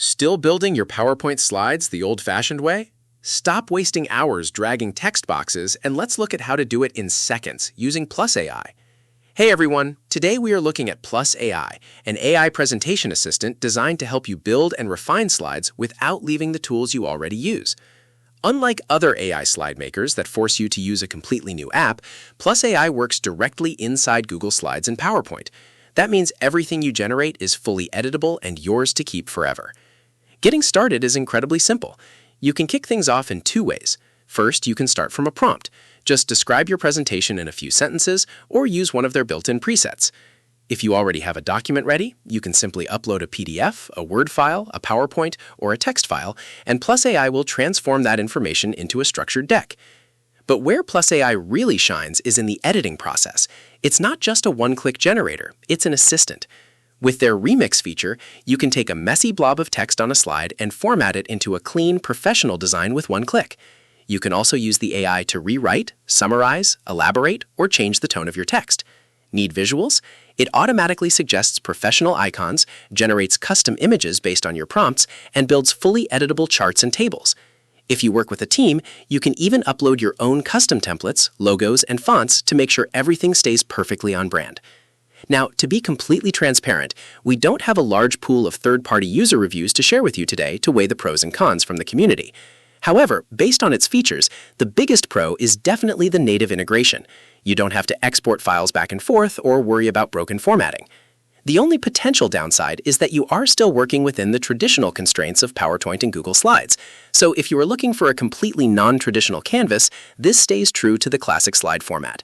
Still building your PowerPoint slides the old-fashioned way? Stop wasting hours dragging text boxes and let's look at how to do it in seconds using Plus AI. Hey everyone, today we are looking at Plus AI, an AI presentation assistant designed to help you build and refine slides without leaving the tools you already use. Unlike other AI slide makers that force you to use a completely new app, Plus AI works directly inside Google Slides and PowerPoint. That means everything you generate is fully editable and yours to keep forever. Getting started is incredibly simple. You can kick things off in two ways. First, you can start from a prompt. Just describe your presentation in a few sentences or use one of their built-in presets. If you already have a document ready, you can simply upload a PDF, a Word file, a PowerPoint, or a text file, and Plus AI will transform that information into a structured deck. But where Plus AI really shines is in the editing process. It's not just a one-click generator, it's an assistant. With their Remix feature, you can take a messy blob of text on a slide and format it into a clean, professional design with one click. You can also use the AI to rewrite, summarize, elaborate, or change the tone of your text. Need visuals? It automatically suggests professional icons, generates custom images based on your prompts, and builds fully editable charts and tables. If you work with a team, you can even upload your own custom templates, logos, and fonts to make sure everything stays perfectly on brand. Now, to be completely transparent, we don't have a large pool of third-party user reviews to share with you today to weigh the pros and cons from the community. However, based on its features, the biggest pro is definitely the native integration. You don't have to export files back and forth or worry about broken formatting. The only potential downside is that you are still working within the traditional constraints of PowerPoint and Google Slides. So if you are looking for a completely non-traditional canvas, this stays true to the classic slide format.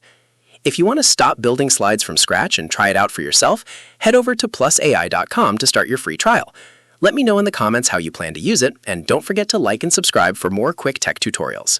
If you want to stop building slides from scratch and try it out for yourself, head over to plusai.com to start your free trial. Let me know in the comments how you plan to use it, and don't forget to like and subscribe for more quick tech tutorials.